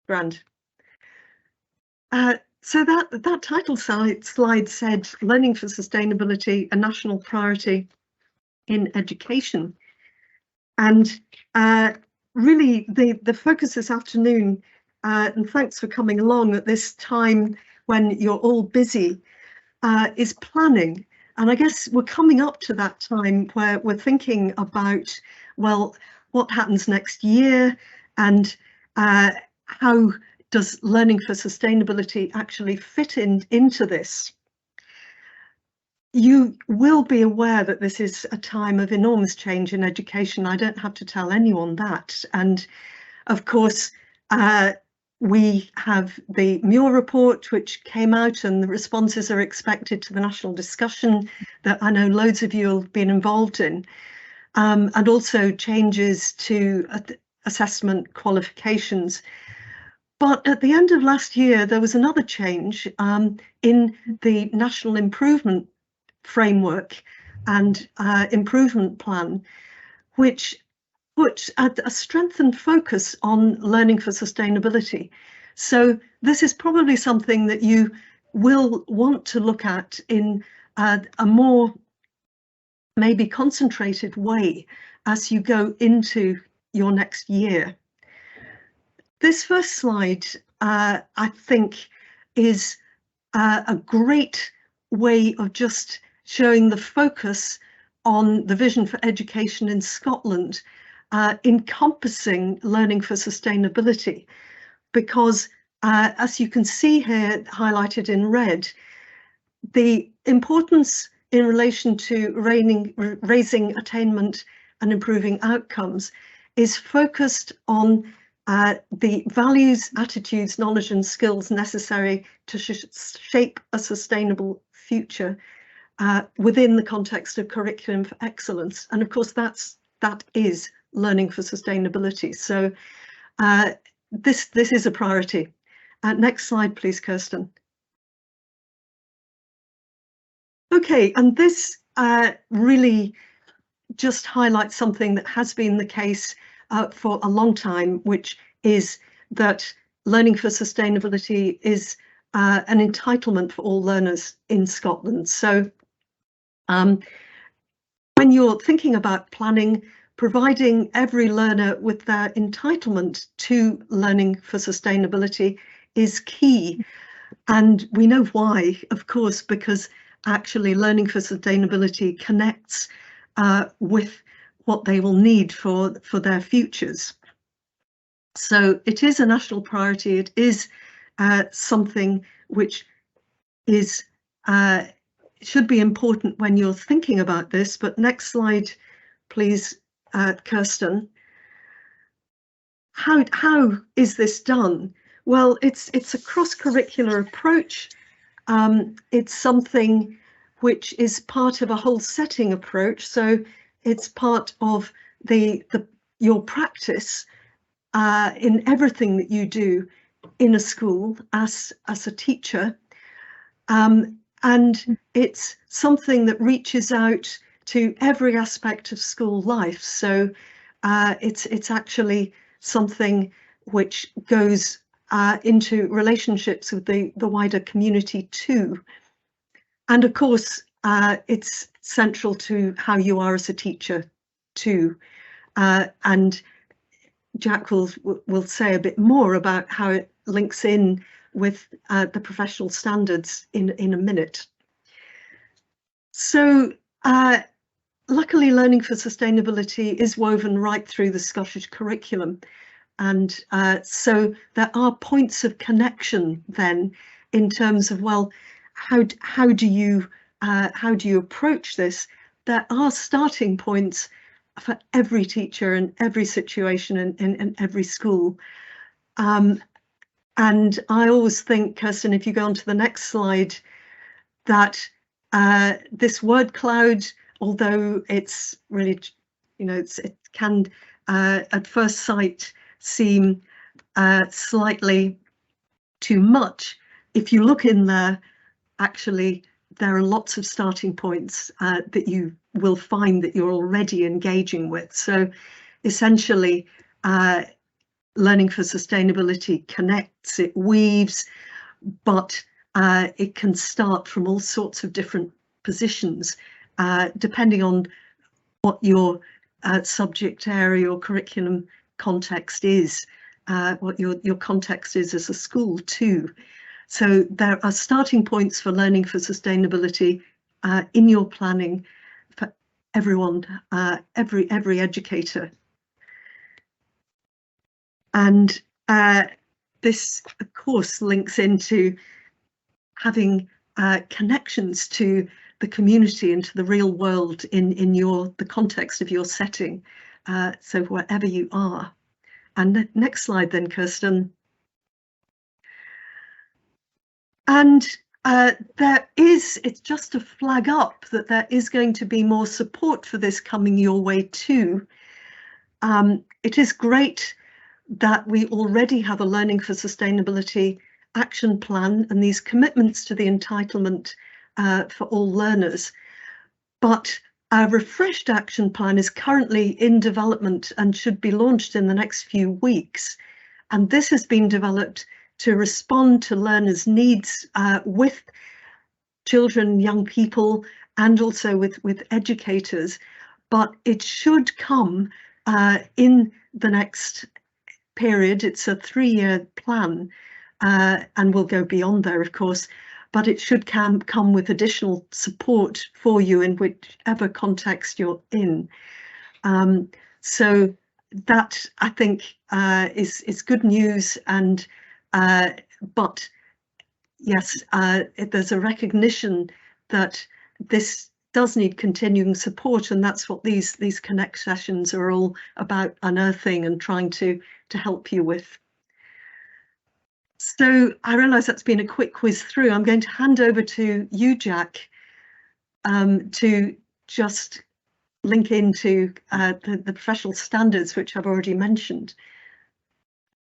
Grand. So that title slide said learning for sustainability, a national priority in education. And really the focus this afternoon, and thanks for coming along at this time when you're all busy, is planning. And I guess we're coming up to that time where we're thinking about, well, what happens next year, and how does learning for sustainability actually fit into this? You will be aware that this is a time of enormous change in education. I don't have to tell anyone that. And of course, we have the Muir report, which came out, and the responses are expected to the national discussion that I know loads of you have been involved in, and also changes to assessment qualifications. But at the end of last year, there was another change in the National Improvement Framework and Improvement Plan, which put a strengthened focus on learning for sustainability. So this is probably something that you will want to look at in a more maybe concentrated way as you go into your next year. This first slide, I think, is a great way of just showing the focus on the vision for education in Scotland, encompassing learning for sustainability, because as you can see here highlighted in red, the importance in relation to raising attainment and improving outcomes is focused on the values, attitudes, knowledge and skills necessary to shape a sustainable future within the context of curriculum for excellence. And of course, that is learning for sustainability. So this is a priority. Next slide, please, Kirsten. Okay, and this really just highlights something that has been the case for a long time, which is that learning for sustainability is an entitlement for all learners in Scotland. So when you're thinking about planning, providing every learner with their entitlement to learning for sustainability is key. And we know why, of course, because actually learning for sustainability connects with what they will need for their futures. So it is a national priority. It is something which is should be important when you're thinking about this. But next slide, please, Kirsten. How is this done? Well, it's a cross-curricular approach. It's something which is part of a whole setting approach. So it's part of your practice in everything that you do in a school as a teacher. And it's something that reaches out to every aspect of school life. So it's actually something which goes into relationships with the wider community too. And of course, it's central to how you are as a teacher too. And Jack will say a bit more about how it links in with the professional standards in a minute. So luckily, learning for sustainability is woven right through the Scottish curriculum. And so there are points of connection then in terms of, well, how do you approach this? There are starting points for every teacher in every situation in every school. And I always think, Kirsten, if you go on to the next slide, that this word cloud, although it's really, it can at first sight seem slightly too much, if you look in there, actually there are lots of starting points that you will find that you're already engaging with. So essentially Learning for Sustainability connects, it weaves, but it can start from all sorts of different positions, depending on what your subject area or curriculum context is, what your context is as a school too. So there are starting points for Learning for Sustainability in your planning for everyone, every educator. And this, of course, links into having connections to the community and to the real world in the context of your setting. So wherever you are. And next slide then, Kirsten. And it's just to flag up that there is going to be more support for this coming your way too. It is great that we already have a Learning for Sustainability action plan and these commitments to the entitlement for all learners, but our refreshed action plan is currently in development and should be launched in the next few weeks. And this has been developed to respond to learners' needs with children, young people, and also with educators. But it should come in the next period. It's a 3-year plan and will go beyond there, of course, but it should come with additional support for you in whichever context you're in. So that, I think, is good news. And but yes, there's a recognition that this does need continuing support, and that's what these Connect sessions are all about, unearthing and trying to help you with. So I realise that's been a quick whiz through. I'm going to hand over to you, Jack, to just link into the professional standards, which I've already mentioned.